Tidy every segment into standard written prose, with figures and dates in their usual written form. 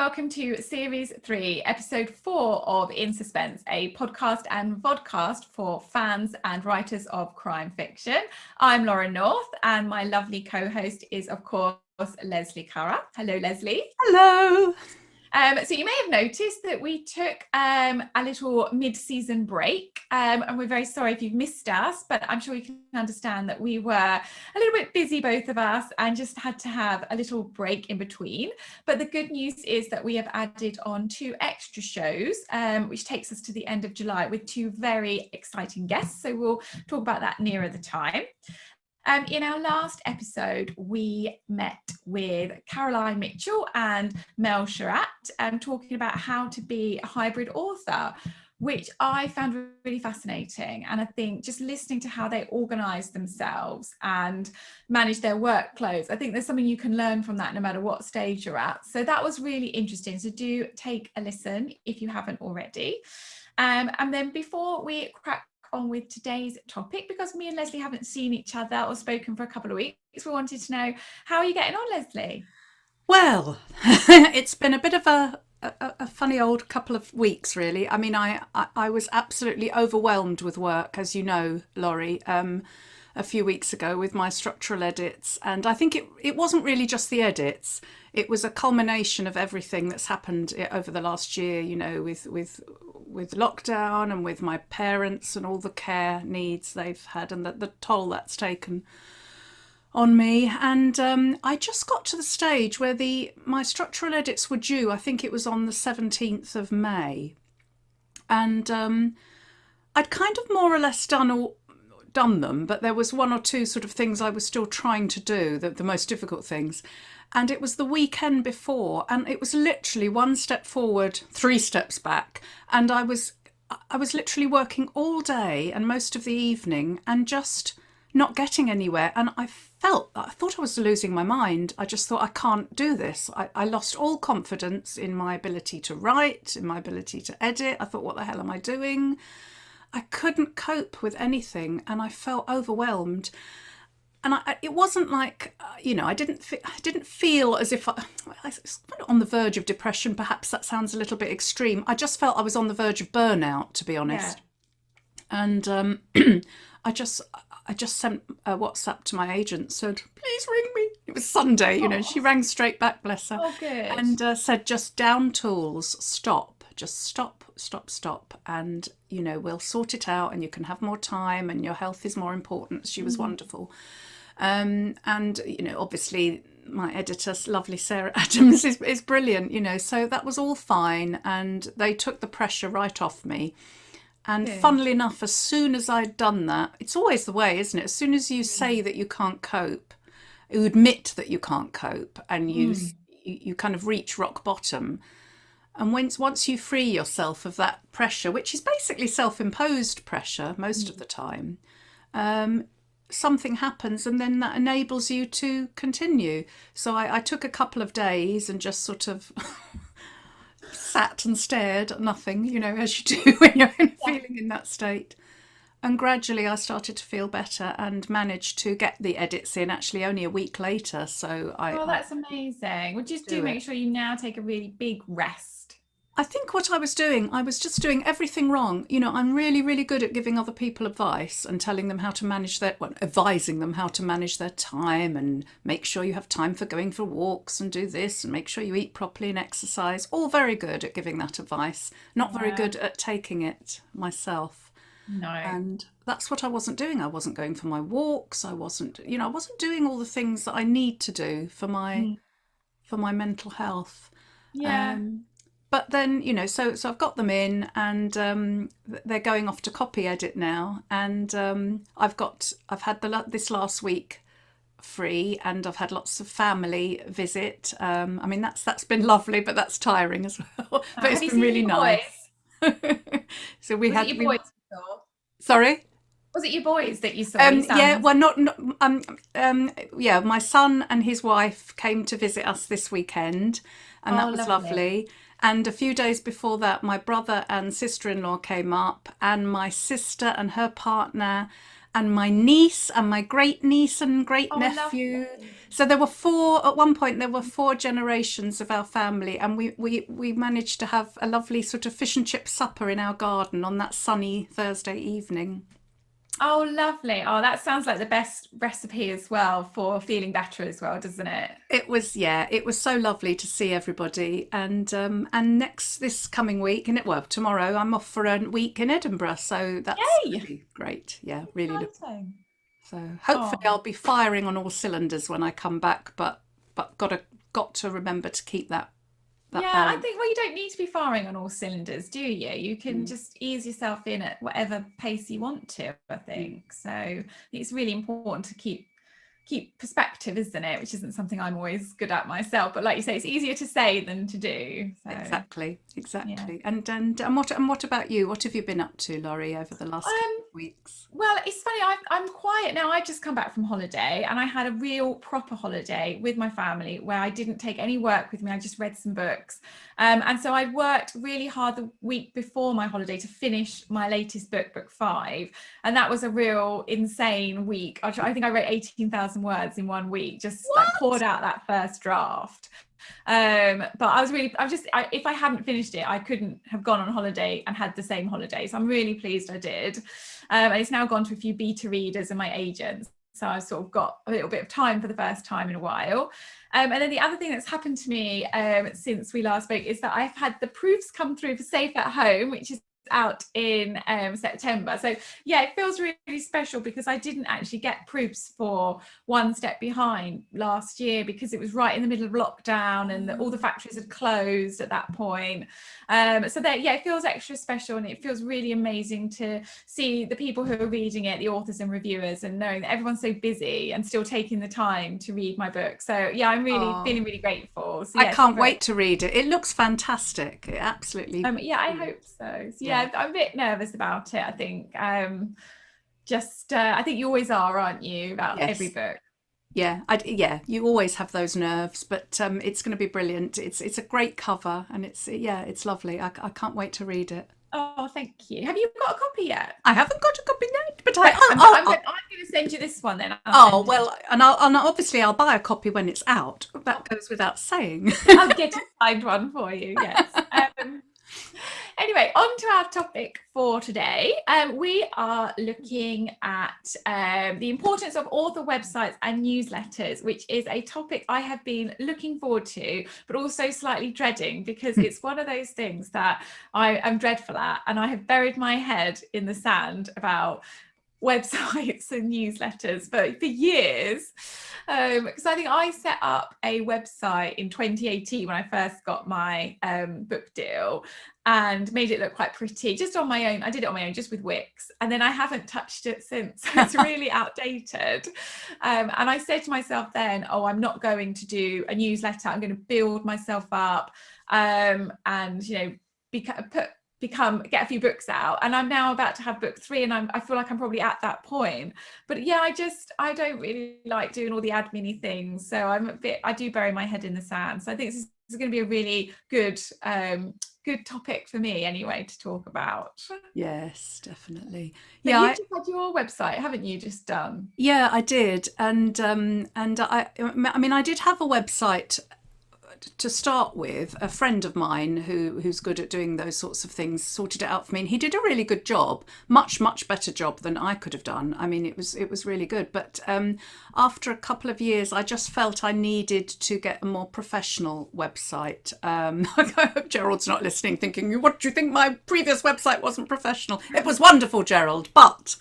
welcome to Series 3, Episode 4 of In Suspense, a podcast and vodcast for fans and writers of crime fiction. I'm Lauren North, and my lovely co-host is, of course, Leslie Curra. Hello, Leslie. Hello. So you may have noticed that we took a little mid-season break, and we're very sorry if you've missed us, but I'm sure you can understand that we were a little bit busy, both of us, and just had to have a little break in between. But the good news is that we have added on 2 extra shows, which takes us to the end of July with 2 very exciting guests. So we'll talk about that nearer the time. In our last episode, we met with Caroline Mitchell and Mel Sherratt, talking about how to be a hybrid author, which I found really fascinating. And I think just listening to how they organise themselves and manage their workloads, I think there's something you can learn from that no matter what stage you're at. So that was really interesting. So do take a listen if you haven't already. And then before we crack on with today's topic, because me and Leslie haven't seen each other or spoken for a couple of weeks, we wanted to know, how are you getting on, Leslie? Well, it's been a bit of a funny old couple of weeks, really. I mean, I was absolutely overwhelmed with work, as you know, Laurie, a few weeks ago with my structural edits. And I think it wasn't really just the edits. It was a culmination of everything that's happened over the last year, you know, with lockdown and with my parents and all the care needs they've had and the toll that's taken on me. And I just got to the stage where my structural edits were due. I think it was on the 17th of May. And I'd kind of more or less done them, but there was 1 or 2 sort of things I was still trying to do, the most difficult things. And it was the weekend before, and it was literally 1 step forward, 3 steps back. And I was literally working all day and most of the evening and just not getting anywhere. And I thought I was losing my mind. I just thought, I can't do this. I lost all confidence in my ability to write, in my ability to edit. I thought, what the hell am I doing? I couldn't cope with anything, and I felt overwhelmed. And it wasn't like, you know, I didn't feel as if I was on the verge of depression. Perhaps that sounds a little bit extreme. I just felt I was on the verge of burnout, to be honest. Yeah. And I just sent a WhatsApp to my agent, said, please ring me. It was Sunday, you know. She rang straight back, bless her. Oh, good. And said, just down tools, stop. Just stop. And, you know, we'll sort it out and you can have more time and your health is more important. She was wonderful. And, you know, obviously my editor, lovely Sarah Adams, is brilliant, you know, so that was all fine. And they took the pressure right off me. And funnily enough, as soon as I'd done that, it's always the way, isn't it? As soon as you say that you can't cope, you admit that you can't cope, and you kind of reach rock bottom. And once you free yourself of that pressure, which is basically self-imposed pressure most of the time, something happens and then that enables you to continue. So I took a couple of days and just sort of sat and stared at nothing, you know, as you do when you're feeling in that state. And gradually I started to feel better and managed to get the edits in actually only a week later. So that's amazing. Well, just do make sure you now take a really big rest. I think what I was just doing everything wrong. You know, I'm really, really good at giving other people advice and telling them how to manage advising them how to manage their time and make sure you have time for going for walks and do this and make sure you eat properly and exercise. All very good at giving that advice. Not very good at taking it myself. No. And that's what I wasn't doing. I wasn't going for my walks. I wasn't doing all the things that I need to do for my mental health. Yeah. But then, you know, so I've got them in and they're going off to copy edit now. And I've had this last week free and I've had lots of family visit. I mean, that's been lovely, but that's tiring as well. But it's been really nice. So we had your boys you saw? Sorry? Was it your boys that you saw? Yeah, well, my son and his wife came to visit us this weekend, and that was lovely. And a few days before that, my brother and sister-in-law came up, and my sister and her partner and my niece and my great niece and great Oh, nephew. lovely. So there were four, at one point there were four generations of our family, and we managed to have a lovely sort of fish and chip supper in our garden on that sunny Thursday evening. Oh, lovely. Oh, that sounds like the best recipe as well for feeling better as well, doesn't it? It was, yeah, it was so lovely to see everybody. And next this coming week, and tomorrow I'm off for a week in Edinburgh, so that's Yay! really great. Yeah, really look. Exciting. So hopefully Oh. I'll be firing on all cylinders when I come back, but got to remember to keep that Yeah, I balance. think, well, you don't need to be firing on all cylinders, do you? You can Mm, just ease yourself in at whatever pace you want to, I mm. think. So I think it's really important to keep perspective, isn't it? Which isn't something I'm always good at myself. But like you say, it's easier to say than to do. So Exactly, yeah. exactly. And what about you? What have you been up to, Laurie, over the last couple Um, of weeks? Well, it's funny, I'm quiet now. I've just come back from holiday and I had a real proper holiday with my family where I didn't take any work with me. I just read some books. And so I worked really hard the week before my holiday to finish my latest book, book 5. And that was a real insane week. I think I wrote 18,000 words in one week, just like What? poured out that first draft. But if I hadn't finished it, I couldn't have gone on holiday and had the same holiday. So I'm really pleased I did. And it's now gone to a few beta readers and my agents. So I've sort of got a little bit of time for the first time in a while. And then the other thing that's happened to me since we last spoke is that I've had the proofs come through for Safe at Home, which is out in September. So yeah, it feels really, really special because I didn't actually get proofs for One Step Behind last year because it was right in the middle of lockdown and all the factories had closed at that point. So that, yeah, it feels extra special and it feels really amazing to see the people who are reading it, the authors and reviewers, and knowing that everyone's so busy and still taking the time to read my book. So yeah, I'm really Oh, feeling really grateful. So I yeah, it's been can't great. wait to read it. It looks fantastic. It absolutely Yeah, I brilliant. hope so. So Yeah. yeah, I'm a bit nervous about it, I think. I think you always are, aren't you, about every Yes. book? Yeah. Yeah. You always have those nerves, but it's going to be brilliant. It's a great cover, and it's lovely. I can't wait to read it. Oh, thank you. Have you got a copy yet? I haven't got a copy yet, but I Great. oh I'm oh going to send you this one then. I'll oh send it. well, and obviously I'll buy a copy when it's out. That goes without saying. I'll get a signed one for you. Yes. Anyway, on to our topic for today. We are looking at the importance of author websites and newsletters, which is a topic I have been looking forward to, but also slightly dreading because it's one of those things that I am dreadful at, and I have buried my head in the sand about websites and newsletters for years, because I think I set up a website in 2018 when I first got my book deal and made it look quite pretty just on my own. I did it on my own just with Wix, and then I haven't touched it since. So it's really outdated, and I said to myself then, oh, I'm not going to do a newsletter. I'm going to build myself up, and get a few books out, and I'm now about to have book 3, and I feel like I'm probably at that point. But yeah, I don't really like doing all the admin things, so I do bury my head in the sand. So I think this is going to be a really good topic for me anyway to talk about. Yes, definitely. But Yeah, you've just had your website, haven't you, just done? yeah, I did, and I mean, I did have a website to start with. A friend of mine who's good at doing those sorts of things sorted it out for me, and he did a really good job, much better job than I could have done. I mean, it was really good, but after a couple of years I just felt I needed to get a more professional website. I hope Gerald's not listening thinking, what do you think, my previous website wasn't professional? It was wonderful, Gerald, but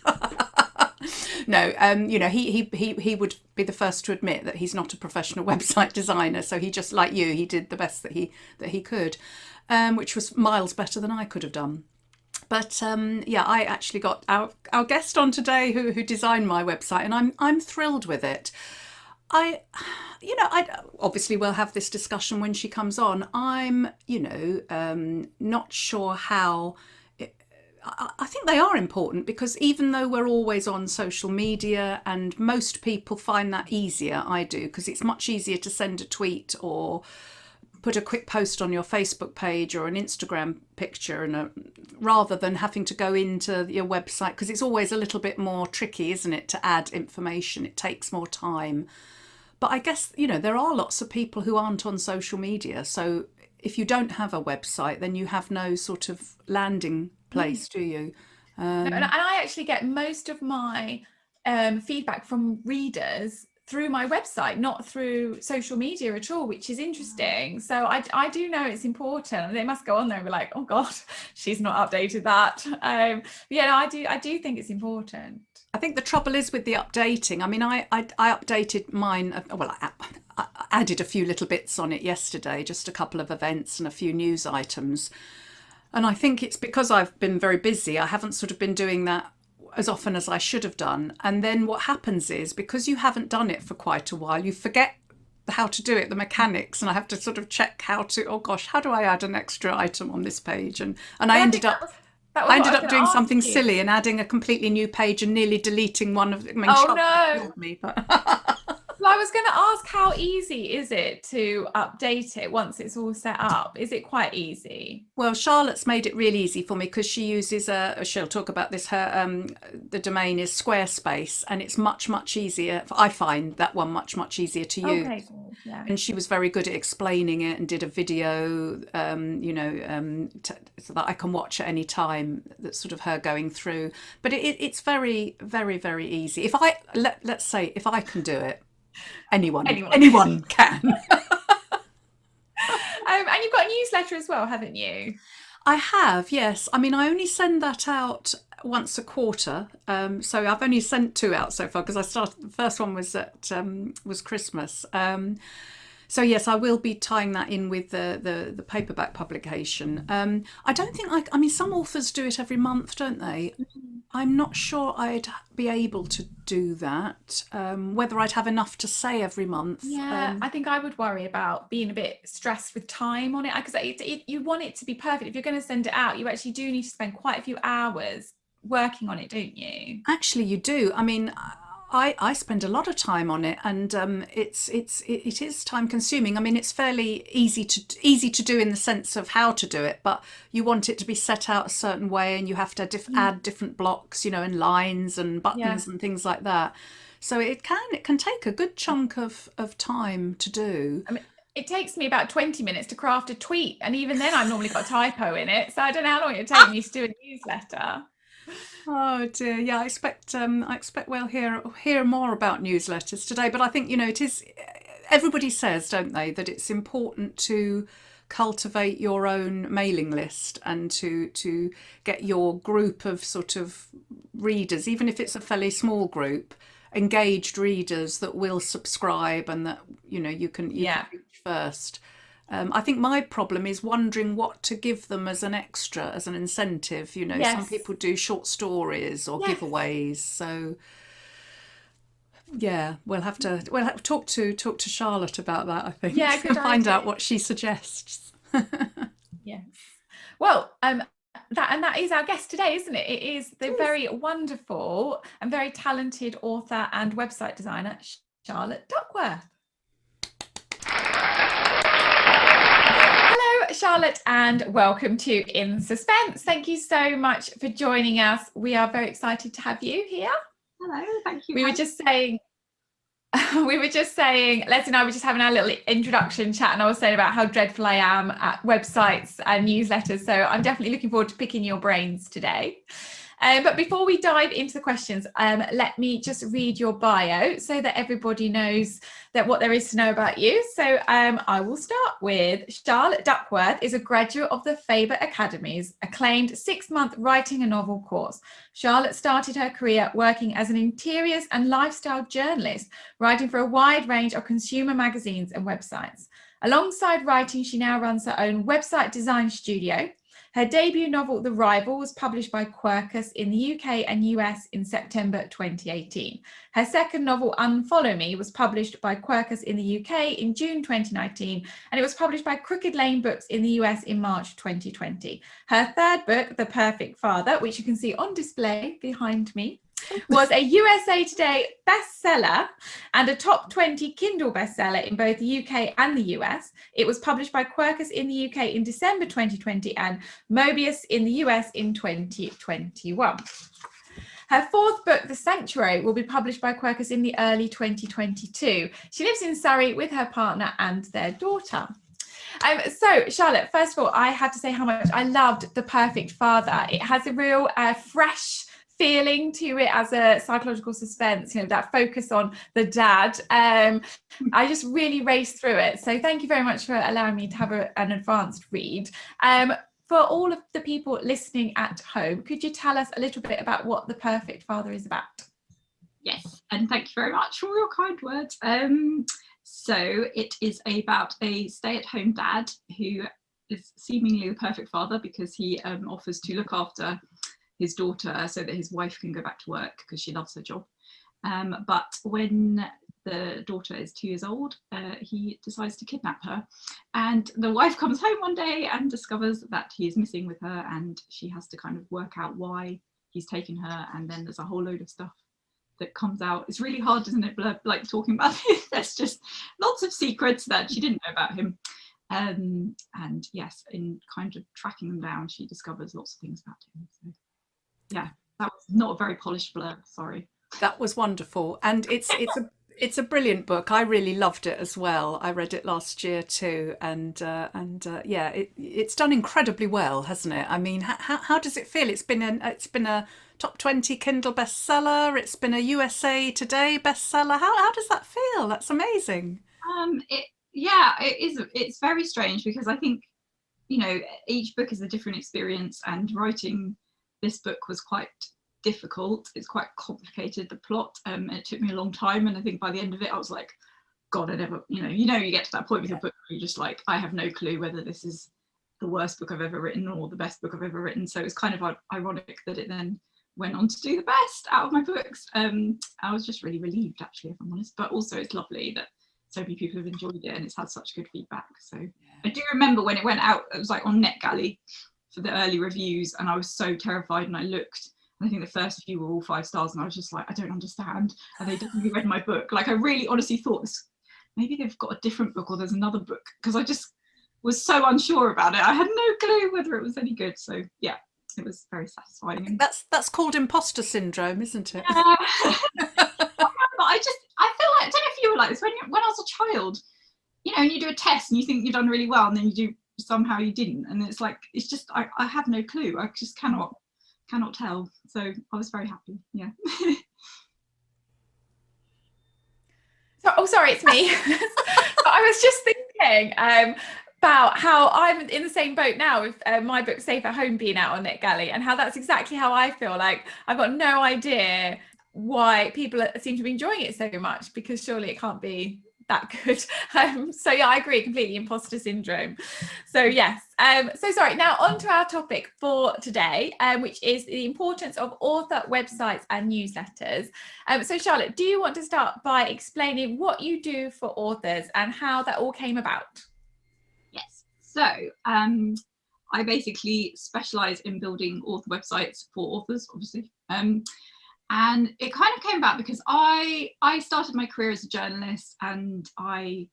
no, he would be the first to admit that he's not a professional website designer. So he, just like you, he did the best that he could, which was miles better than I could have done. But yeah, I actually got our guest on today who designed my website, and I'm thrilled with it. I obviously we'll have this discussion when she comes on. I'm not sure how. I think they are important because even though we're always on social media, and most people find that easier, I do, because it's much easier to send a tweet or put a quick post on your Facebook page or an Instagram picture, and rather than having to go into your website, because it's always a little bit more tricky, isn't it, to add information. It takes more time. But I guess, there are lots of people who aren't on social media. So if you don't have a website, then you have no sort of landing place, do you? No, and I actually get most of my feedback from readers through my website, not through social media at all, which is interesting. So I do know it's important. They must go on there and be like, oh God, she's not updated that. I do think it's important. I think the trouble is with the updating. I mean, I updated mine. Well, I added a few little bits on it yesterday, just a couple of events and a few news items. And I think it's because I've been very busy. I haven't sort of been doing that as often as I should have done. And then what happens is, because you haven't done it for quite a while, you forget how to do it, the mechanics, and I have to sort of check how do I add an extra item on this page? And I ended up doing something silly and adding a completely new page and nearly deleting one of them. Oh no! Me, but well, I was going to ask, how easy is it to update it once it's all set up? Is it quite easy? Well, Charlotte's made it really easy for me because she uses she'll talk about this. The domain is Squarespace, and it's much easier. I find that one much easier to use. Okay, cool. Yeah. And she was very good at explaining it and did a video, so that I can watch at any time. That's sort of her going through. But it's very easy. If let's say if I can do it, anyone can. And you've got a newsletter as well, haven't you? I have, yes. I mean, I only send that out once a quarter. So I've only sent 2 out so far, because the first one was Christmas. So yes, I will be tying that in with the paperback publication. I don't think I mean, some authors do it every month, don't they? I'm not sure I'd be able to do that. Whether I'd have enough to say every month. Yeah, I think I would worry about being a bit stressed with time on it, because you want it to be perfect. If you're going to send it out, you actually do need to spend quite a few hours working on it, don't you? Actually, you do. I mean, I spend a lot of time on it, and it is time consuming. I mean, it's fairly easy to do in the sense of how to do it, but you want it to be set out a certain way, and you have to add different blocks, and lines and buttons and things like that. So it can take a good chunk of time to do. I mean, it takes me about 20 minutes to craft a tweet, and even then I've normally got a typo in it, so I don't know how long it would take me to do a newsletter. Oh dear, yeah. I expect we'll hear more about newsletters today. But I think it is. Everybody says, don't they, that it's important to cultivate your own mailing list and to get your group of sort of readers, even if it's a fairly small group, engaged readers that will subscribe and that you can reach first. I think my problem is wondering what to give them as an extra, as an incentive. Some people do short stories or giveaways. So yeah, we'll have to talk to Charlotte about that, I think. Yeah, good find out what she suggests. Yes. Well, that is our guest today, isn't it? It is the very wonderful and very talented author and website designer, Charlotte Duckworth. Hello, Charlotte, and welcome to In Suspense. Thank you so much for joining us. We are very excited to have you here. Hello, thank you. We were just saying, Leslie and I were just having our little introduction chat, and I was saying about how dreadful I am at websites and newsletters. So I'm definitely looking forward to picking your brains today. But before we dive into the questions, let me just read your bio so that everybody knows that what there is to know about you. So I will start with Charlotte Duckworth is a graduate of the Faber Academy's acclaimed 6-month writing a novel course. Charlotte started her career working as an interiors and lifestyle journalist, writing for a wide range of consumer magazines and websites. Alongside writing, she now runs her own website design studio. Her debut novel, The Rival, was published by Quercus in the UK and US in September 2018. Her second novel, Unfollow Me, was published by Quercus in the UK in June 2019, and it was published by Crooked Lane Books in the US in March 2020. Her third book, The Perfect Father, which you can see on display behind me, was a USA Today bestseller and a top 20 Kindle bestseller in both the UK and the US. It was published by Quercus in the UK in December 2020 and Mobius in the US in 2021. Her fourth book, The Sanctuary, will be published by Quercus in the early 2022. She lives in Surrey with her partner and their daughter. So, Charlotte, first of all, I have to say how much I loved The Perfect Father. It has a real fresh feeling to it as a psychological suspense, you know, that focus on the dad. I just really raced through it. So thank you very much for allowing me to have an advanced read. For all of the people listening at home, could you tell us a little bit about what The Perfect Father is about? Yes, and thank you very much for your kind words. So it is about a stay-at-home dad who is seemingly the perfect father because he offers to look after his daughter so that his wife can go back to work because she loves her job. But when the daughter is 2 years old, he decides to kidnap her. And the wife comes home one day and discovers that he is missing with her, and she has to kind of work out why he's taken her. And then there's a whole load of stuff that comes out. It's really hard, isn't it, like talking about it? There's just lots of secrets that she didn't know about him. And yes, in kind of tracking them down, she discovers lots of things about him. So yeah, that was not a very polished blurb, sorry. That was wonderful, and it's a brilliant book. I really loved it as well. I read it last year too, and yeah, it's done incredibly well, hasn't it? I mean, how does it feel? It's been a top 20 Kindle bestseller. It's been a USA Today bestseller. How does that feel? That's amazing. It's very strange because I think, you know, each book is a different experience, and writing this book was quite difficult. It's quite complicated, the plot. It took me a long time, and I think by the end of it I was like, God, I never, you get to that point with a book where you're just like, I have no clue whether this is the worst book I've ever written or the best book I've ever written. So it's kind of ironic that it then went on to do the best out of my books. I was just really relieved, actually, if I'm honest, but also it's lovely that so many people have enjoyed it and it's had such good feedback. So I do remember when it went out, it was like on NetGalley for the early reviews, and I was so terrified, and I looked, and I think the first few were all 5 stars, and I was just like, I don't understand, and they definitely read my book. Like, I really honestly thought this, maybe they've got a different book or there's another book, because I just was so unsure about it. I had no clue whether it was any good. So yeah, it was very satisfying. That's called imposter syndrome, isn't it? But I feel like, I don't know if you were like this when I was a child, you know, and you do a test and you think you've done really well, and then somehow you didn't, and it's like, it's just, I have no clue. I just cannot tell. So I was very happy. Yeah. Sorry, it's me. I was just thinking about how I'm in the same boat now with my book Safe at Home being out on NetGalley, and how that's exactly how I feel. Like, I've got no idea why people seem to be enjoying it so much, because surely it can't be that good. So yeah, I agree completely, imposter syndrome. So yes, so sorry, now on to our topic for today, which is the importance of author websites and newsletters. So Charlotte, do you want to start by explaining what you do for authors and how that all came about? Yes, so I basically specialize in building author websites for authors, obviously. And it kind of came about because I started my career as a journalist, and I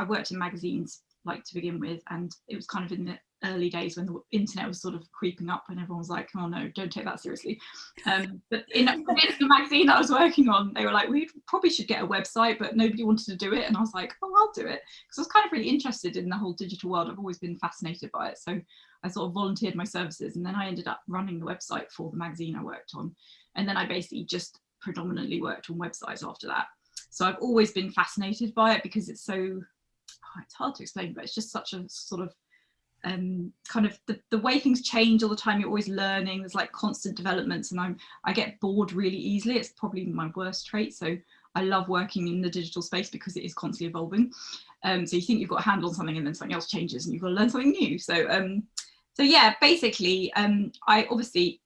worked in magazines, like, to begin with, and it was kind of in the early days when the internet was sort of creeping up and everyone was like, oh no, don't take that seriously. But in the magazine I was working on, they were like, we probably should get a website, but nobody wanted to do it. And I was like, oh, I'll do it, because I was kind of really interested in the whole digital world. I've always been fascinated by it. So I sort of volunteered my services, and then I ended up running the website for the magazine I worked on. And then I basically just predominantly worked on websites after that. So I've always been fascinated by it because it's so, it's hard to explain, but it's just such a sort of kind of the way things change all the time. You're always learning, there's like constant developments, and I get bored really easily. It's probably my worst trait. So I love working in the digital space because it is constantly evolving. So you think you've got a handle on something, and then something else changes and you've got to learn something new. So yeah, basically I obviously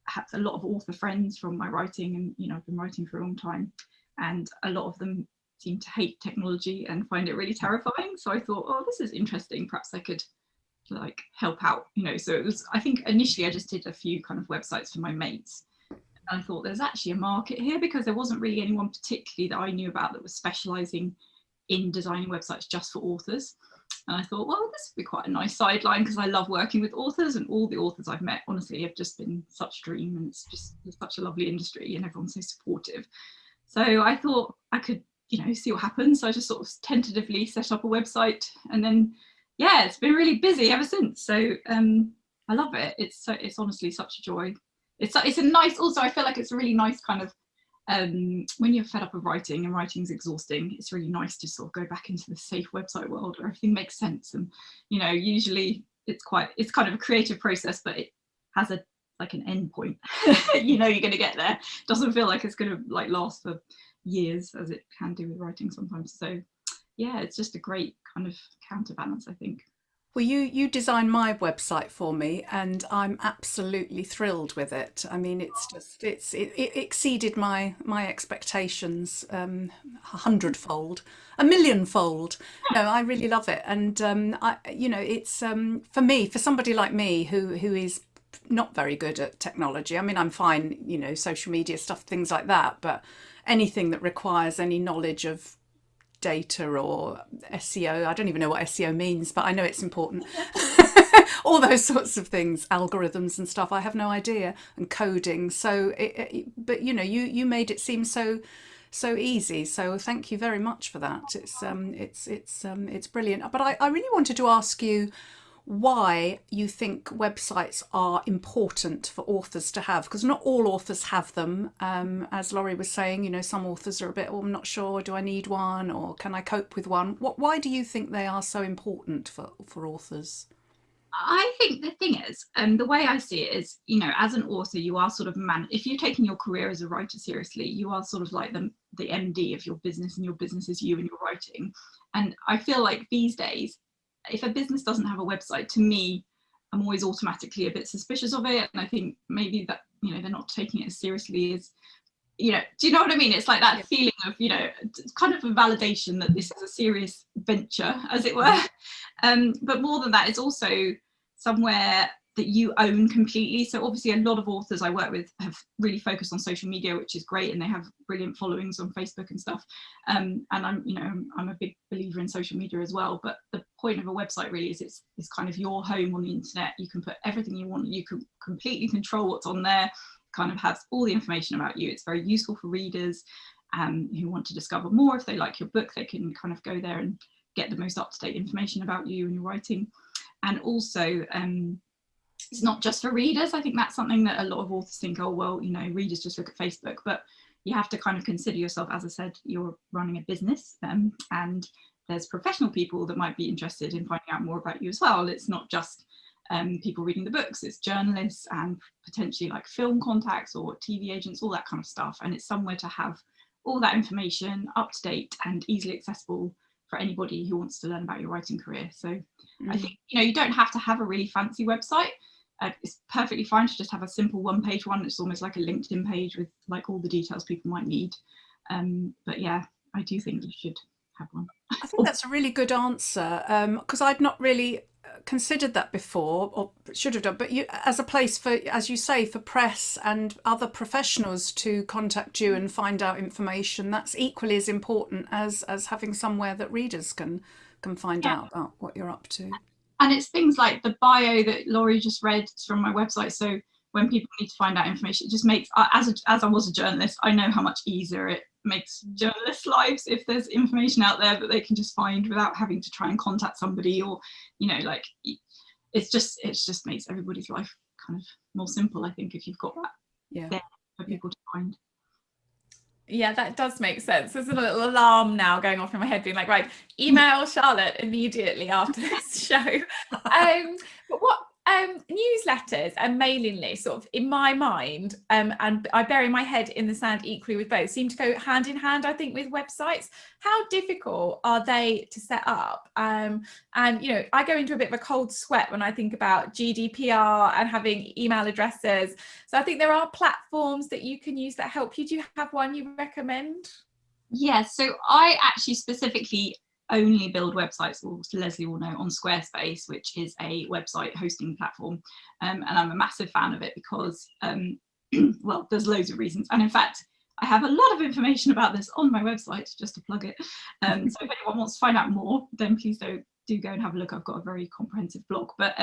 have a lot of author friends from my writing, and you know, I've been writing for a long time, and a lot of them seem to hate technology and find it really terrifying. So I thought, oh, this is interesting, perhaps I could like help out, you know. So it was, I think initially I just did a few kind of websites for my mates, And I thought there's actually a market here, because there wasn't really anyone particularly that I knew about that was specialising in designing websites just for authors. And I thought, well, this would be quite a nice sideline, because I love working with authors, and all the authors I've met, honestly, have just been such a dream, and it's such a lovely industry, and everyone's so supportive. So I thought I could, see what happens. So I just sort of tentatively set up a website, and then, yeah, it's been really busy ever since. So I love it. It's honestly such a joy. It's a nice, also I feel like it's a really nice kind of, when you're fed up of writing and writing's exhausting, it's really nice to sort of go back into the safe website world where everything makes sense. And usually it's kind of a creative process, but it has an end point. You're going to get there. It doesn't feel like it's going to last for years, as it can do with writing sometimes. So yeah, it's just a great kind of counterbalance, I think. Well, you designed my website for me, and I'm absolutely thrilled with it. I mean, it exceeded my expectations, 100-fold, a millionfold. No, I really love it, and it's for me, for somebody like me who is not very good at technology. I mean, I'm fine, social media stuff, things like that, but anything that requires any knowledge of data or SEO. I don't even know what SEO means, but I know it's important. All those sorts of things, algorithms and stuff, I have no idea, and coding. So, but you made it seem so easy. So thank you very much for that. It's brilliant. But I really wanted to ask you why you think websites are important for authors to have, because not all authors have them. As Laurie was saying, some authors are a bit, I'm not sure, do I need one, or can I cope with one? Why do you think they are so important for authors? I think the thing is, the way I see it is, as an author, you are sort of if you're taking your career as a writer seriously, you are sort of like the MD of your business, and your business is you and your writing. And I feel like these days, if a business doesn't have a website, to me, I'm always automatically a bit suspicious of it. And I think maybe that, they're not taking it as seriously as, do you know what I mean? It's like that feeling of, kind of a validation that this is a serious venture, as it were. But more than that, it's also somewhere that you own completely. So obviously a lot of authors I work with have really focused on social media, which is great, and they have brilliant followings on Facebook and stuff. And I'm a big believer in social media as well. But the point of a website really is it's kind of your home on the internet. You can put everything you want. You can completely control what's on there. Kind of has all the information about you. It's very useful for readers who want to discover more. If they like your book, they can kind of go there and get the most up-to-date information about you and your writing. And also, it's not just for readers. I think that's something that a lot of authors think, oh, well, readers just look at Facebook. But you have to kind of consider yourself, as I said, you're running a business, and there's professional people that might be interested in finding out more about you as well. It's not just people reading the books, it's journalists and potentially like film contacts or TV agents, all that kind of stuff. And it's somewhere to have all that information up to date and easily accessible for anybody who wants to learn about your writing career. So I think, you don't have to have a really fancy website. It's perfectly fine to just have a simple one-page one. It's almost like a LinkedIn page with like all the details people might need. But yeah, I do think you should have one. I think that's a really good answer, because I'd not really considered that before, or should have done, but you, as a place for, as you say, for press and other professionals to contact you and find out information, that's equally as important as having somewhere that readers can find out about what you're up to. And it's things like the bio that Laurie just read from my website. So when people need to find out information, it just makes, as I was a journalist, I know how much easier it makes journalists' lives if there's information out there that they can just find without having to try and contact somebody, or it's just makes everybody's life kind of more simple, I think, if you've got that there for people to find. Yeah, that does make sense. There's a little alarm now going off in my head being like, right, email Charlotte immediately after this show. But what newsletters and mailing lists, sort of in my mind, and I bury my head in the sand equally with both, seem to go hand in hand, I think, with websites. How difficult are they to set up? And I go into a bit of a cold sweat when I think about GDPR and having email addresses. So I think there are platforms that you can use that help you. Do you have one you recommend? Yeah, so I actually specifically only build websites, or Leslie will know, on Squarespace, which is a website hosting platform, and I'm a massive fan of it because well, there's loads of reasons. And in fact, I have a lot of information about this on my website, just to plug it. So if anyone wants to find out more, then please do go and have a look. I've got a very comprehensive blog. But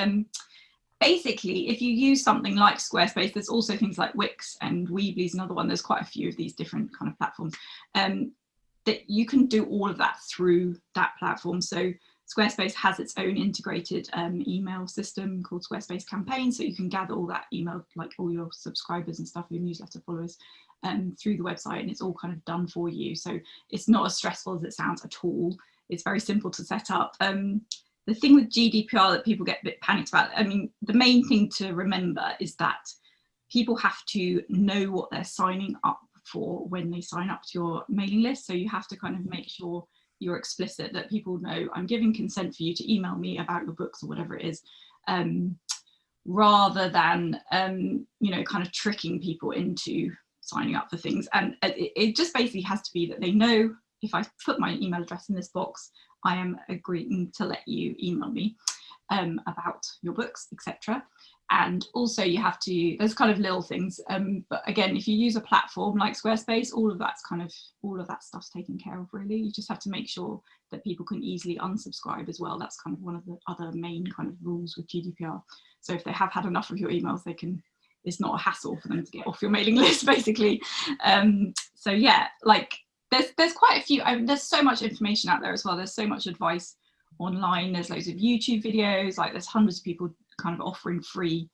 basically, if you use something like Squarespace, there's also things like Wix, and Weebly is another one. There's quite a few of these different kind of platforms that you can do all of that through that platform. So Squarespace has its own integrated email system called Squarespace Campaign. So you can gather all that email, like all your subscribers and stuff, your newsletter followers, through the website, and it's all kind of done for you. So it's not as stressful as it sounds at all. It's very simple to set up. The thing with GDPR that people get a bit panicked about, I mean, the main thing to remember is that people have to know what they're signing up for when they sign up to your mailing list. So you have to kind of make sure you're explicit, that people know I'm giving consent for you to email me about your books or whatever it is, rather than, you know, kind of tricking people into signing up for things. And it just basically has to be that they know, if I put my email address in this box, I am agreeing to let you email me about your books, etc. And also you have to, there's kind of little things, but again, if you use a platform like Squarespace, all of that stuff's taken care of, really. You just have to make sure that people can easily unsubscribe as well. That's kind of one of the other main kind of rules with GDPR. So if they have had enough of your emails, they can, it's not a hassle for them to get off your mailing list, basically. So yeah, like there's quite a few, I mean, there's so much information out there as well. There's so much advice online. There's loads of YouTube videos, like there's hundreds of people kind of offering free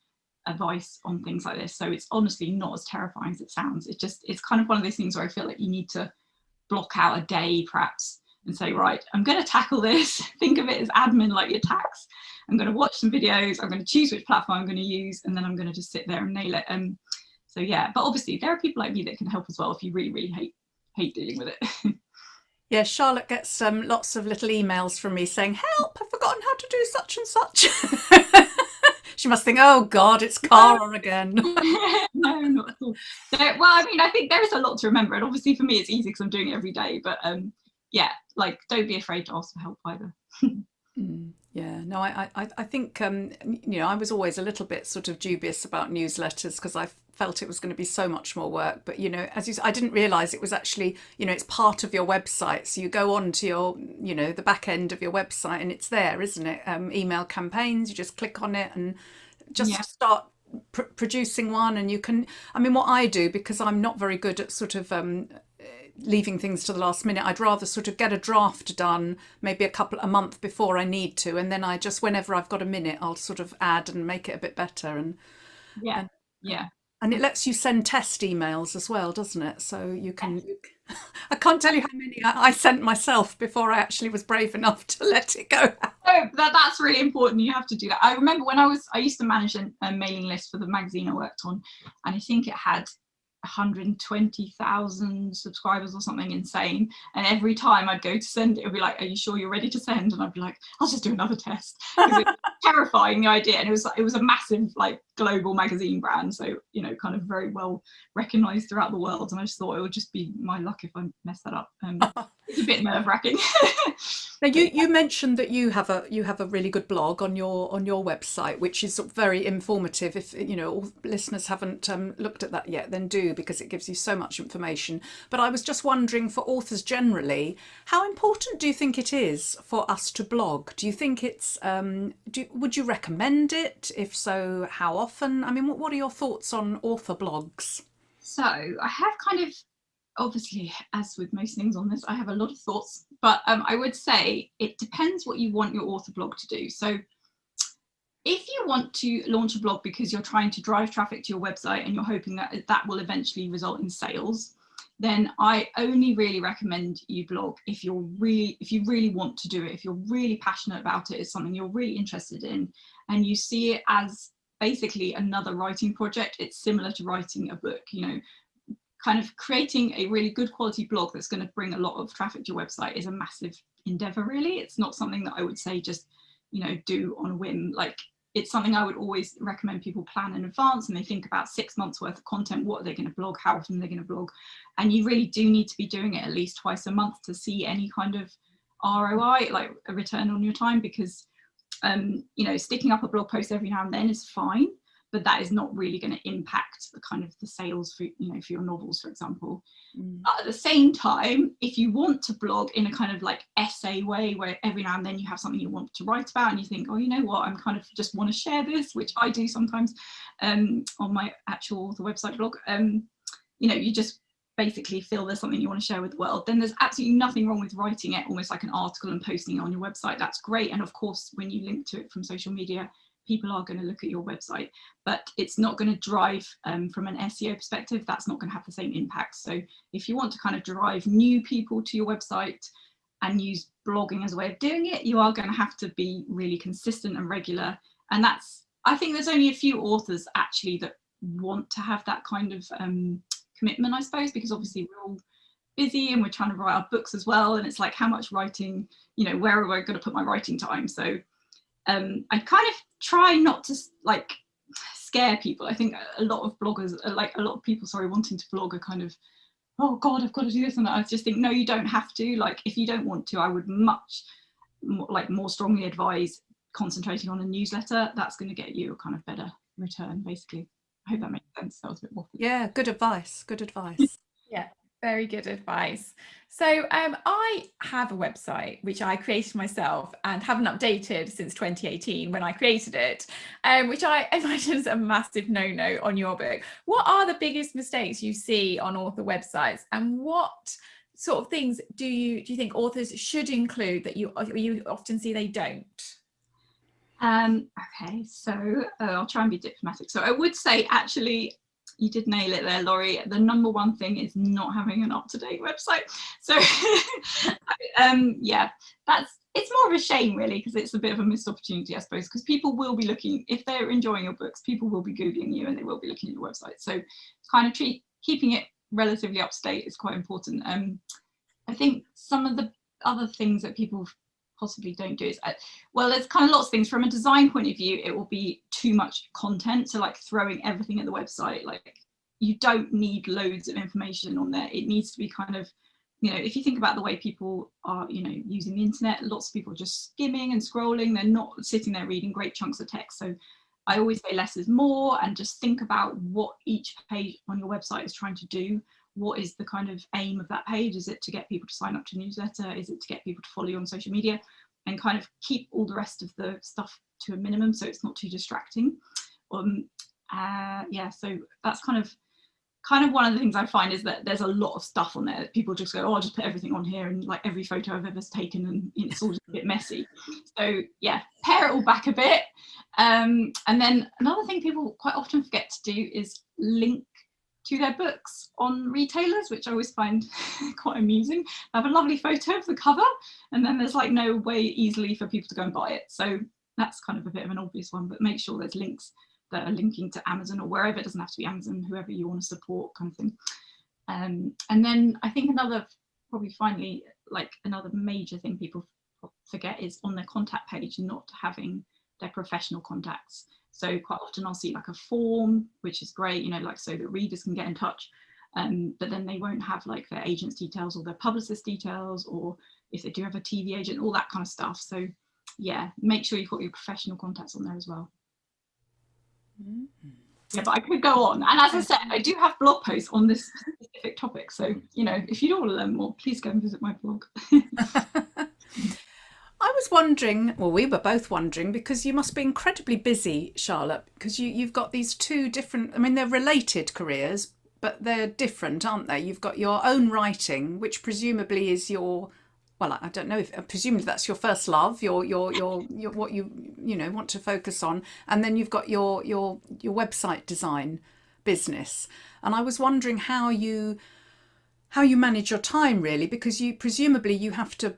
advice on things like this. So it's honestly not as terrifying as it sounds. It's kind of one of those things where I feel like you need to block out a day perhaps and say, right, I'm going to tackle this. Think of it as admin, like your tax. I'm going to watch some videos, I'm going to choose which platform I'm going to use, and then I'm going to just sit there and nail it. So yeah, but obviously there are people like me that can help as well if you really, really hate dealing with it. Yeah, Charlotte gets lots of little emails from me saying, help, I've forgotten how to do such and such. She must think, oh God, it's Cara again. No, not at all. Well, I mean, I think there is a lot to remember, and obviously for me it's easy because I'm doing it every day, but yeah, like don't be afraid to ask for help either. Yeah, no, I think, you know, I was always a little bit sort of dubious about newsletters because I felt it was going to be so much more work. But, you know, as you said, I didn't realise it was actually, you know, it's part of your website. So you go on to your, you know, the back end of your website and it's there, isn't it? Email campaigns, you just click on it and just start producing one. And you can, I mean, what I do, because I'm not very good at sort of leaving things to the last minute, I'd rather sort of get a draft done maybe a month before I need to, and then I just, whenever I've got a minute, I'll sort of add and make it a bit better. And and it lets you send test emails as well, doesn't it? So you can I can't tell you how many I sent myself before I actually was brave enough to let it go. Oh, that's really important. You have to do that. I remember when I used to manage a mailing list for the magazine I worked on, and I think it had 120,000 subscribers or something insane, and every time I'd go to send it would be like, are you sure you're ready to send? And I'd be like, I'll just do another test. It was terrifying, the idea, and it was a massive like global magazine brand, so you know, kind of very well recognized throughout the world, and I just thought it would just be my luck if I messed that up. It's a bit nerve-wracking. Now you mentioned that you have a really good blog on your website, which is very informative. If you know, all listeners haven't looked at that yet, then do, because it gives you so much information. But I was just wondering, for authors generally, how important do you think it is for us to blog? Do you think it's would you recommend it? If so, how often? I mean, what are your thoughts on author blogs? So I have kind of, obviously, as with most things on this, I have a lot of thoughts, but I would say it depends what you want your author blog to do. So if you want to launch a blog because you're trying to drive traffic to your website and you're hoping that that will eventually result in sales, then I only really recommend you blog if you really want to do it, if you're really passionate about it, it's something you're really interested in, and you see it as basically another writing project. It's similar to writing a book, you know. Kind of creating a really good quality blog that's going to bring a lot of traffic to your website is a massive endeavor, really. It's not something that I would say just, you know, do on a whim. Like, it's something I would always recommend people plan in advance, and they think about 6 months worth of content. What are they going to blog? How often are they going to blog? And you really do need to be doing it at least twice a month to see any kind of ROI, like a return on your time, because you know, sticking up a blog post every now and then is fine, but that is not really going to impact the kind of the sales for, you know, for your novels, for example. But at the same time, if you want to blog in a kind of like essay way, where every now and then you have something you want to write about and you think, oh, you know what, I'm kind of just want to share this, which I do sometimes on my actual author website blog, you know, you just basically feel there's something you want to share with the world, then there's absolutely nothing wrong with writing it almost like an article and posting it on your website. That's great. And of course, when you link to it from social media, people are going to look at your website, but it's not going to drive from an SEO perspective, that's not going to have the same impact. So if you want to kind of drive new people to your website and use blogging as a way of doing it, you are going to have to be really consistent and regular. And that's, I think there's only a few authors actually that want to have that kind of commitment, I suppose, because obviously we're all busy and we're trying to write our books as well, and it's like, how much writing, you know, where am I going to put my writing time? So I kind of try not to like scare people. I think a lot of bloggers are like, a lot of people, sorry, wanting to blog are kind of, oh God, I've got to do this and that. I just think, no, you don't have to. Like, if you don't want to, I would much more strongly advise concentrating on a newsletter. That's going to get you a kind of better return, basically. I hope that makes sense. That was a bit waffly. Yeah, good advice. Good advice. Yeah, very good advice. So I have a website which I created myself and haven't updated since 2018 when I created it, which I imagine is a massive no-no on your book. What are the biggest mistakes you see on author websites, and what sort of things do you think authors should include that you often see they don't? Okay, so I'll try and be diplomatic. So I would say, actually, you did nail it there, Laurie. The number one thing is not having an up-to-date website. So yeah, it's more of a shame really, because it's a bit of a missed opportunity, I suppose, because people will be looking, if they're enjoying your books, people will be Googling you and they will be looking at your website. So kind of keeping it relatively up to date is quite important. I think some of the other things that people possibly don't do is, well, there's kind of lots of things. From a design point of view, it will be too much content, so like throwing everything at the website. Like, you don't need loads of information on there. It needs to be kind of, you know, if you think about the way people are, you know, using the internet, lots of people are just skimming and scrolling. They're not sitting there reading great chunks of text. So I always say less is more, and just think about what each page on your website is trying to do. What is the kind of aim of that page? Is it to get people to sign up to a newsletter? Is it to get people to follow you on social media? And kind of keep all the rest of the stuff to a minimum so it's not too distracting. Yeah, so that's kind of one of the things I find, is that there's a lot of stuff on there that people just go, oh, I'll just put everything on here, and like every photo I've ever taken, and it's all just a bit messy. So yeah, pare it all back a bit. And then another thing people quite often forget to do is link to their books on retailers, which I always find quite amusing. I have a lovely photo of the cover, and then there's like no way easily for people to go and buy it. So that's kind of a bit of an obvious one, but make sure there's links that are linking to Amazon or wherever. It doesn't have to be Amazon, whoever you want to support, kind of thing. And then I think probably finally, like another major thing people forget is on their contact page not having their professional contacts. So quite often I'll see like a form, which is great, you know, like so that readers can get in touch, but then they won't have like their agent's details or their publicist details, or if they do have a TV agent, all that kind of stuff. So yeah, make sure you've got your professional contacts on there as well. Yeah, but I could go on. And as I said, I do have blog posts on this specific topic. So, you know, if you don't want to learn more, please go and visit my blog. I was wondering, well, we were both wondering, because you must be incredibly busy, Charlotte, because you've got these two different, I mean, they're related careers, but they're different, aren't they? You've got your own writing, which presumably is your, well, I don't know if, presumably that's your first love, your what you know want to focus on, and then you've got your website design business. And I was wondering how you manage your time, really, because you presumably you have to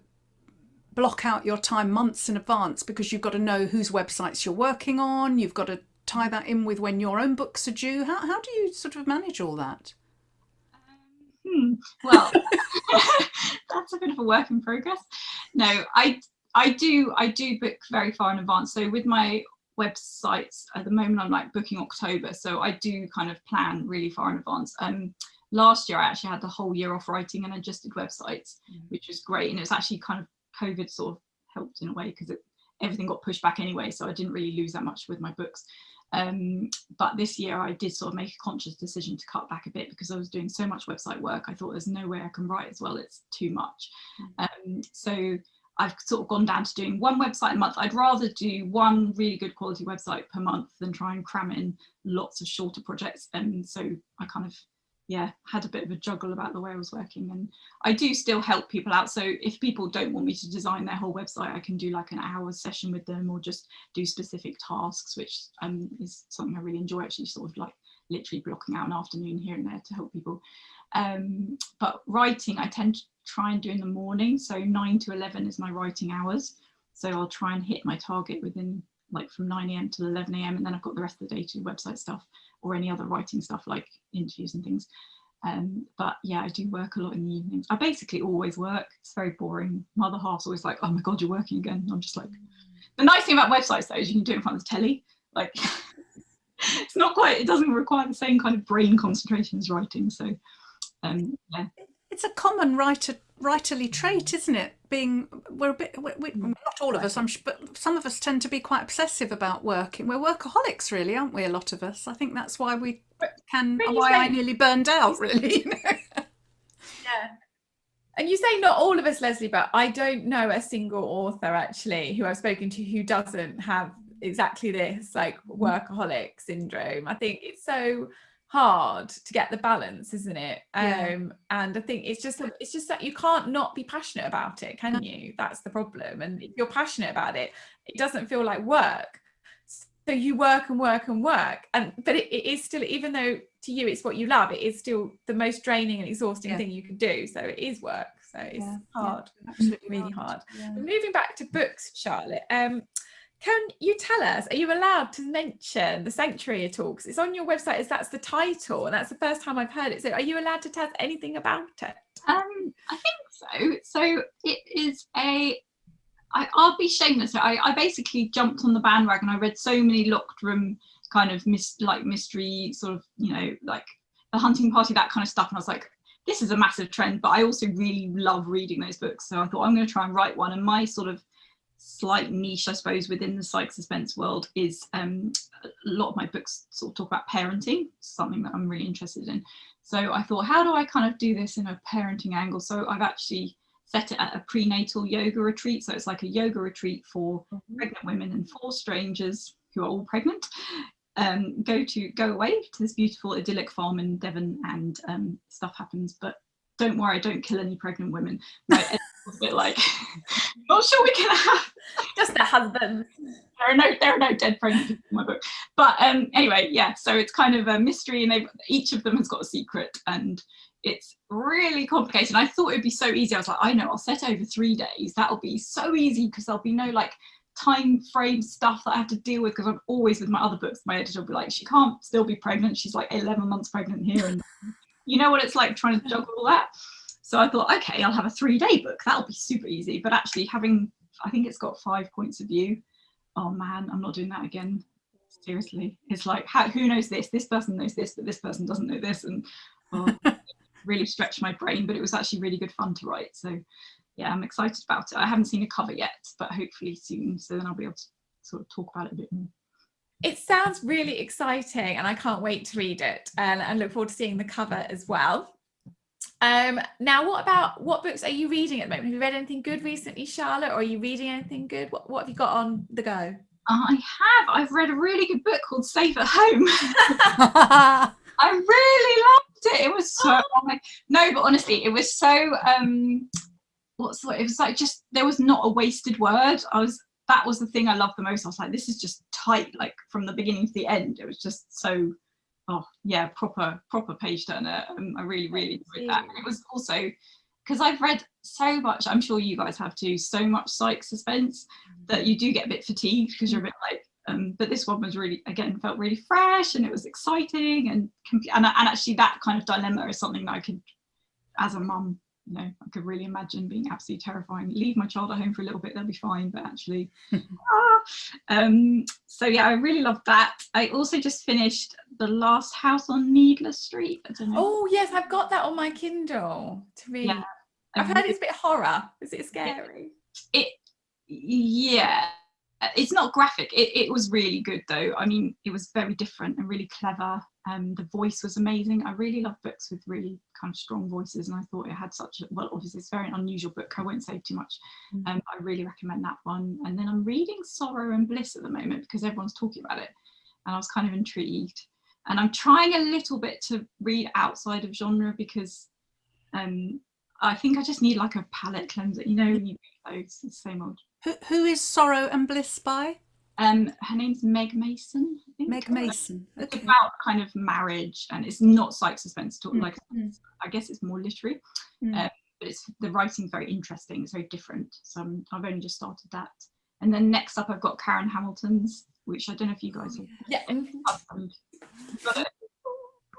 block out your time months in advance, because you've got to know whose websites you're working on. You've got to tie that in with when your own books are due. How do you sort of manage all that? Well, that's a bit of a work in progress. No, I do book very far in advance. So with my websites at the moment, I'm like booking October, so I do kind of plan really far in advance. Last year I actually had the whole year off writing, and I just did websites, which was great. And it was actually kind of COVID sort of helped in a way, because everything got pushed back anyway, so I didn't really lose that much with my books. But this year I did sort of make a conscious decision to cut back a bit because I was doing so much website work. I thought there's no way I can write as well, it's too much. So I've sort of gone down to doing one website a month. I'd rather do one really good quality website per month than try and cram in lots of shorter projects. And so I kind of, had a bit of a juggle about the way I was working. And I do still help people out. So if people don't want me to design their whole website, I can do like an hour session with them, or just do specific tasks, which is something I really enjoy, actually, sort of like literally blocking out an afternoon here and there to help people. But writing, I tend to try and do in the morning. So 9 to 11 is my writing hours. So I'll try and hit my target within like from 9 a.m. to 11 a.m. and then I've got the rest of the day to do website stuff or any other writing stuff like interviews and things. But yeah, I do work a lot in the evenings. I basically always work. It's very boring. My other half's always like, oh my God, you're working again. And I'm just like, the nice thing about websites though is you can do it in front of the telly. Like it's not quite, it doesn't require the same kind of brain concentration as writing. So yeah. It's a common writerly trait, isn't it? We're a bit, not all of us, but some of us tend to be quite obsessive about working. We're workaholics, really, aren't we? A lot of us. I think that's why I nearly burned out, really. Yeah. And you say not all of us, Leslie, but I don't know a single author actually who I've spoken to who doesn't have exactly this, like workaholic syndrome. I think it's so hard to get the balance, isn't it? And I think it's just that you can't not be passionate about it, can you? That's the problem. And if you're passionate about it, it doesn't feel like work. So you work and work and work, but it is still, even though to you it's what you love, it is still the most draining and exhausting thing you can do. So it is work. So it's hard, really hard. But moving back to books, Charlotte, can you tell us, are you allowed to mention The Sanctuary at all? Because it's on your website as that's the title, and that's the first time I've heard it. So are you allowed to tell us anything about it? I think so. So it is I'll be shameless. I basically jumped on the bandwagon. I read so many locked room kind of mystery sort of, like The Hunting Party, that kind of stuff. And I was like, this is a massive trend, but I also really love reading those books. So I thought I'm going to try and write one. And my sort of slight niche, I suppose, within the psych suspense world is a lot of my books sort of talk about parenting, something that I'm really interested in. So I thought, how do I kind of do this in a parenting angle? So I've actually set it at a prenatal yoga retreat. So it's like a yoga retreat for pregnant women, and 4 strangers who are all pregnant go away to this beautiful idyllic farm in Devon, and stuff happens. But don't worry, I don't kill any pregnant women. Right, it's a bit like, not sure we can have just their husbands. There are no dead pregnant people in my book. But anyway, yeah. So it's kind of a mystery, and each of them has got a secret, and it's really complicated. I thought it'd be so easy. I was like, I know, I'll set over 3 days. That'll be so easy because there'll be no like time frame stuff that I have to deal with, because I'm always with my other books. My editor will be like, she can't still be pregnant. She's like 11 months pregnant here, and you know what it's like trying to juggle all that. So I thought, okay, I'll have a 3-day book. That'll be super easy. But actually I think it's got 5 points of view. Oh man, I'm not doing that again. Seriously. It's like, who knows this? This person knows this, but this person doesn't know this. And really stretched my brain, but it was actually really good fun to write. So yeah, I'm excited about it. I haven't seen a cover yet, but hopefully soon. So then I'll be able to sort of talk about it a bit more. It sounds really exciting, and I can't wait to read it, and look forward to seeing the cover as well. Now, what books are you reading at the moment? Have you read anything good recently, Charlotte, or are you reading anything good? What have you got on the go? I've read a really good book called Safe at Home. I really loved it. It was so no, but honestly, it was so it was like, just, there was not a wasted word. That was the thing I loved the most. I was like, this is just tight, like from the beginning to the end. It was just so, proper page turner. I really enjoyed that. And it was also because I've read so much, I'm sure you guys have too, so much psych suspense that you do get a bit fatigued because you're a bit like, but this one was really, again, felt really fresh, and it was exciting, and actually that kind of dilemma is something that I could, as a mum, I could really imagine being absolutely terrifying. Leave my child at home for a little bit, they'll be fine, but actually so yeah, I really loved that. I also just finished The Last House on Needless Street. I don't know. Oh yes, I've got that on my Kindle to read. Yeah. I've heard it's a bit horror. Is it scary? Yeah, it's not graphic. It was really good though. I mean, it was very different and really clever. The voice was amazing. I really love books with really kind of strong voices, and I thought it had such a, well, obviously it's a very unusual book. I won't say too much. I really recommend that one. And then I'm reading Sorrow and Bliss at the moment because everyone's talking about it, and I was kind of intrigued. And I'm trying a little bit to read outside of genre because I think I just need like a palate cleanser. You know, when you read those, it's the same old. Who is Sorrow and Bliss by? Her name's Meg Mason, I think. Meg Mason. It's Okay. about kind of marriage, and it's not psych suspense at all. Like, I guess it's more literary, but it's, the writing's very interesting. It's very different. So I've only just started that. And then next up, I've got Karen Hamilton's, which I don't know if you guys have. Yeah.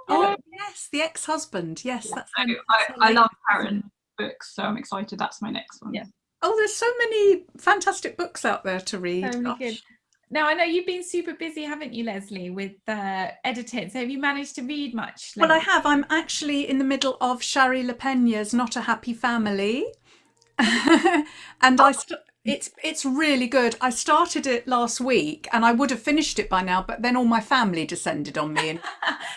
Oh yes, The Ex-Husband. Yes, Yeah. that's. So I love Karen books, so I'm excited. That's my next one. Yeah. Oh, there's so many fantastic books out there to read. So really good. Now, I know you've been super busy, haven't you, Leslie, with editing. So have you managed to read much lately? Well, I have. I'm actually in the middle of Shari LaPeña's Not a Happy Family. And it's really good. I started it last week and I would have finished it by now, but then all my family descended on me, and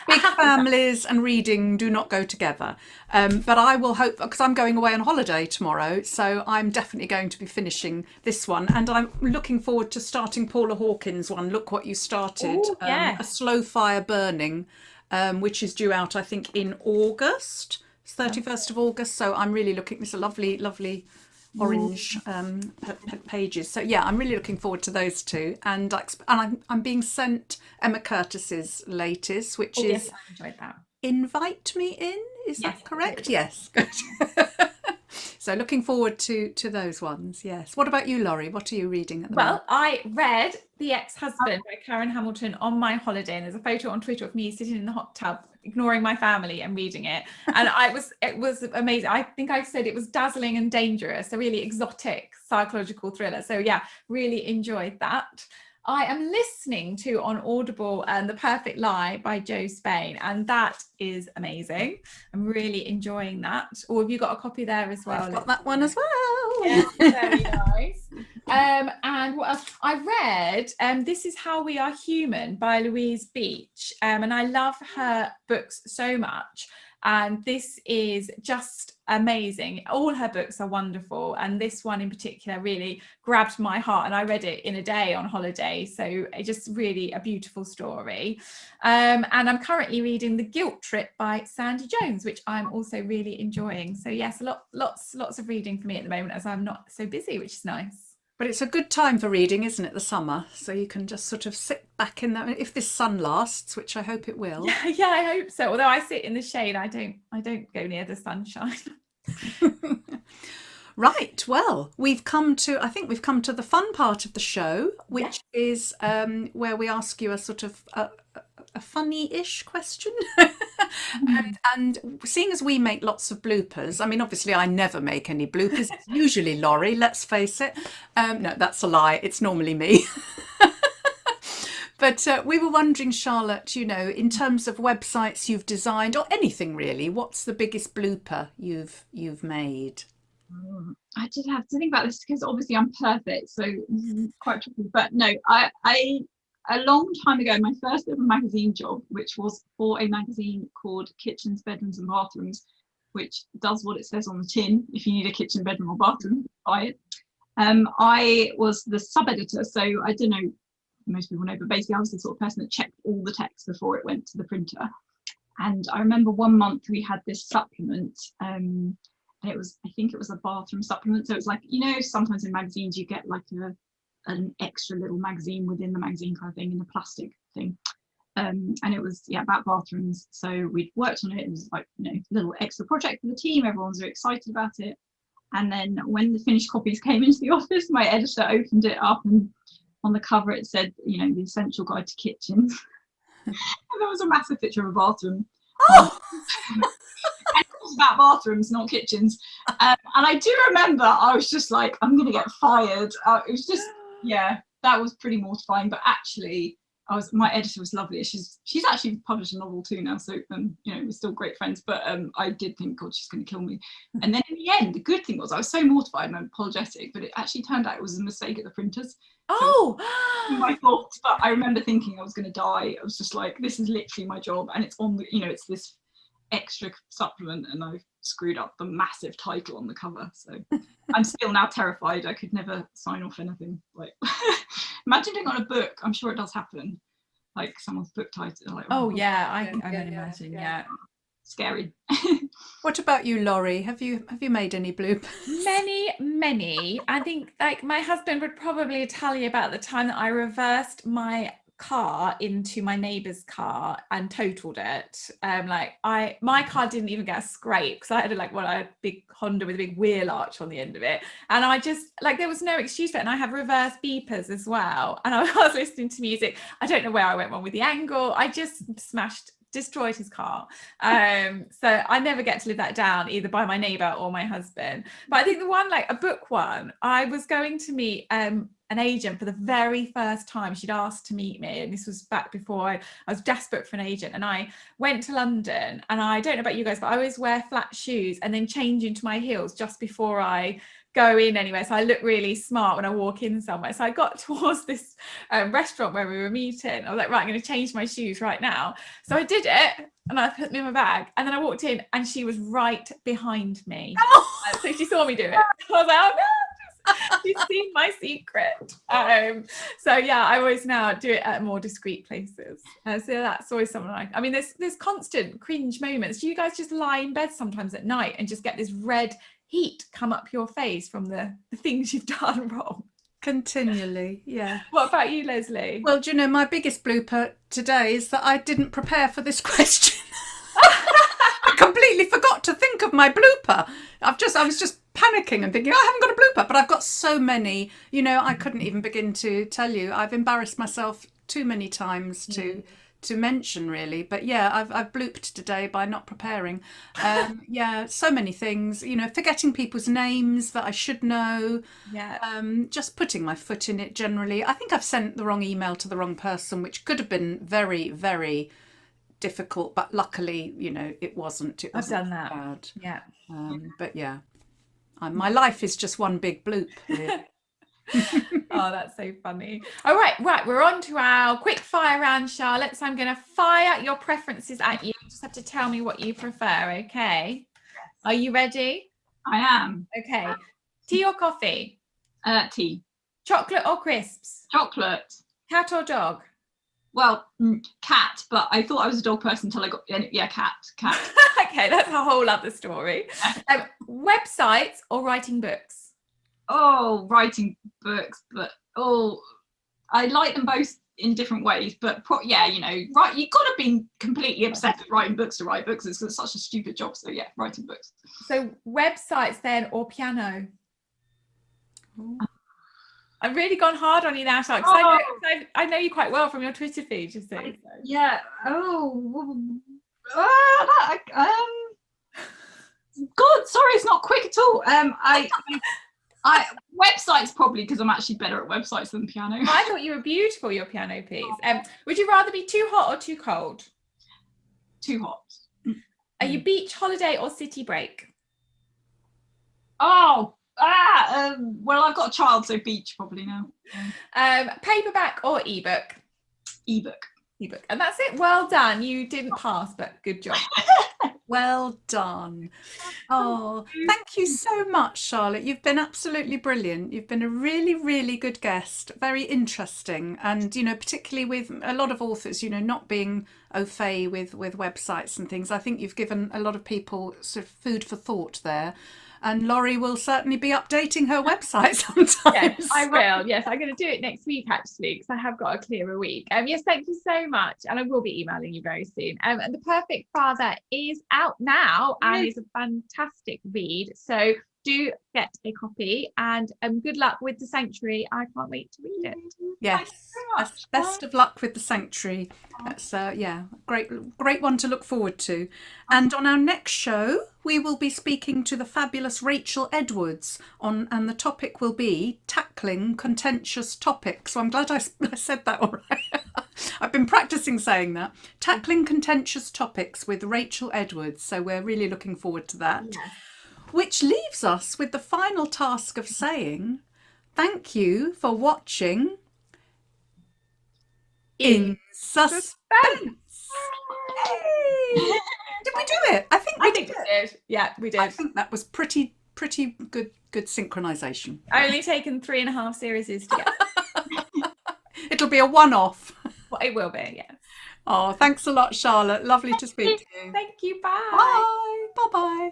big families and reading do not go together. But I will hope, because I'm going away on holiday tomorrow, so I'm definitely going to be finishing this one, and I'm looking forward to starting Paula Hawkins' one, Look What You Started. Ooh, yes. A Slow Fire Burning, which is due out I think in August. It's 31st of August, so I'm really looking. It's a lovely orange pages. So yeah, I'm really looking forward to those two. And I'm being sent Emma Curtis's latest, which is Yes, I enjoyed that. Invite Me In. Is Yes, that correct? Yes. Good. So looking forward to those ones. Yes. What about you, Laurie? What are you reading at the moment? Well, I read The Ex-Husband by Karen Hamilton on my holiday, and there's a photo on Twitter of me sitting in the hot tub, ignoring my family and reading it. And it was amazing. I think I said it was dazzling and dangerous, a really exotic psychological thriller. So yeah, really enjoyed that. I am listening to on Audible The Perfect Lie by Jo Spain, and that is amazing. I'm really enjoying that. Or have you got a copy there as well? I've got that one as well. Yeah, very nice. And what else? I read This Is How We Are Human by Louise Beach, and I love her books so much. And this is just amazing. All her books are wonderful, and this one in particular really grabbed my heart, and I read it in a day on holiday. So it's just really a beautiful story. And I'm currently reading The Guilt Trip by Sandy Jones, which I'm also really enjoying. So yes, lots of reading for me at the moment, as I'm not so busy, which is nice. But it's a good time for reading, isn't it, the summer? So you can just sort of sit back in there, if this sun lasts, which I hope it will. Yeah, I hope so. Although I sit in the shade, I don't go near the sunshine. Right, well, I think we've come to the fun part of the show, which is where we ask you a sort of a funny-ish question. And seeing as we make lots of bloopers, I mean, obviously I never make any bloopers. It's usually Laurie, let's face it. No, that's a lie. It's normally me. But we were wondering, Charlotte, in terms of websites you've designed, or anything really, what's the biggest blooper you've made? I did have to think about this because obviously I'm perfect, so quite tricky. But no, I a long time ago, my first ever magazine job, which was for a magazine called Kitchens, Bedrooms and Bathrooms, which does what it says on the tin. If you need a kitchen, bedroom or bathroom, buy it. I was the sub-editor, so I don't know, most people know, but basically I was the sort of person that checked all the text before it went to the printer. And I remember one month we had this supplement, and I think it was a bathroom supplement. So it was like, sometimes in magazines you get like an extra little magazine within the magazine kind of thing, in a plastic thing. And it was about bathrooms. So we'd worked on it. It was like, little extra project for the team. Everyone was very excited about it. And then when the finished copies came into the office, my editor opened it up, and on the cover it said, the essential guide to kitchens. And there was a massive picture of a bathroom. Oh! And it was about bathrooms, not kitchens. And I do remember I was just like, I'm going to get fired. It was just, that was pretty mortifying. But actually, my editor was lovely. She's actually published a novel too now, so we're still great friends. But I did think, God, she's going to kill me. And then in the end, the good thing was I was so mortified and apologetic, but it actually turned out it was a mistake at the printers. Oh, so my fault. But I remember thinking I was going to die. I was just like, this is literally my job, and it's on the, it's this extra supplement, and I've screwed up the massive title on the cover. So I'm still now terrified. I could never sign off anything. Like, imagine doing on a book. I'm sure it does happen. Like someone's book title. Like, oh yeah, I can imagine. Yeah. Scary. What about you, Laurie? Have you made any bloopers? Many. I think like my husband would probably tell you about the time that I reversed my car into my neighbour's car and totaled it. My car didn't even get a scrape because I had a big Honda with a big wheel arch on the end of it, and I just there was no excuse for it. And I have reverse beepers as well, and I was listening to music. I don't know where I went wrong with the angle. I just destroyed his car. So I never get to live that down either by my neighbour or my husband. But I think the one, a book one, I was going to meet an agent for the very first time. She'd asked to meet me, and this was back before I was desperate for an agent, and I went to London. And I don't know about you guys, but I always wear flat shoes and then change into my heels just before I go in anywhere, so I look really smart when I walk in somewhere. So I got towards this restaurant where we were meeting. I was like, right, I'm going to change my shoes right now. So I did it, and I put them in my bag, and then I walked in, and she was right behind me. So she saw me do it. I was like, oh no, she's seen my secret. So yeah, I always now do it at more discreet places. So that's always something I mean, there's constant cringe moments. Do you guys just lie in bed sometimes at night and just get this red heat come up your face from the things you've done wrong? Continually, yeah. What about you, Leslie? Well, do you know, my biggest blooper today is that I didn't prepare for this question. I completely forgot to think of my blooper. I was just panicking and thinking, I haven't got a blooper, but I've got so many. I couldn't even begin to tell you. I've embarrassed myself too many times to mention, really. But yeah, I've blooped today by not preparing. Yeah, so many things, forgetting people's names that I should know. Yeah. Just putting my foot in it generally. I think I've sent the wrong email to the wrong person, which could have been very, very difficult, but luckily, it wasn't. I've done that. Bad. Yeah. But yeah, my life is just one big bloop. Really. Oh, that's so funny. All right, we're on to our quick fire round, Charlotte. So I'm going to fire your preferences at you. You just have to tell me what you prefer, okay? Yes. Are you ready? I am. Okay. Tea or coffee? Tea. Chocolate or crisps? Chocolate. Cat or dog? Well, cat, but I thought I was a dog person until I got, cat. Okay, that's a whole other story. Websites or writing books? Oh, writing books, but I like them both in different ways. But right, you've got to be completely obsessed with writing books to write books. It's such a stupid job. So yeah, writing books. So websites then, or piano? I've really gone hard on you now, Charlotte, because I know you quite well from your Twitter feed, you see. Yeah. God, sorry, it's not quick at all. Websites probably because I'm actually better at websites than piano. I thought you were beautiful, your piano piece. Would you rather be too hot or too cold? Too hot. Are you beach holiday or city break? Well, I've got a child, so beach probably now. Paperback or ebook? Ebook. And that's it. Well done. You didn't pass, but good job. Well done. Oh, thank you so much, Charlotte. You've been absolutely brilliant. You've been a really, really good guest. Very interesting. And, particularly with a lot of authors, not being au fait with websites and things. I think you've given a lot of people sort of food for thought there. And Laurie will certainly be updating her website sometimes. Yes, I will. Yes, I'm going to do it next week, actually, because I have got a clearer week. Yes, thank you so much. And I will be emailing you very soon. And The Perfect Father is out now and is a fantastic read. So do get a copy, and good luck with The Sanctuary. I can't wait to read it. Yes, best of luck with The Sanctuary. That's great one to look forward to. And on our next show, we will be speaking to the fabulous Rachel Edwards and the topic will be tackling contentious topics. So I'm glad I said that all right. I've been practicing saying that. Tackling contentious topics with Rachel Edwards. So we're really looking forward to that. Yes. Which leaves us with the final task of saying thank you for watching In Suspense. Hey! Did we do it? I think we did. Yeah, we did. I think that was pretty good synchronization. Only taken 3.5 series to get. It'll be a one-off. Well, it will be, yes. Oh, thanks a lot, Charlotte. Lovely to speak to you. Thank you. Bye. Bye. Bye-bye.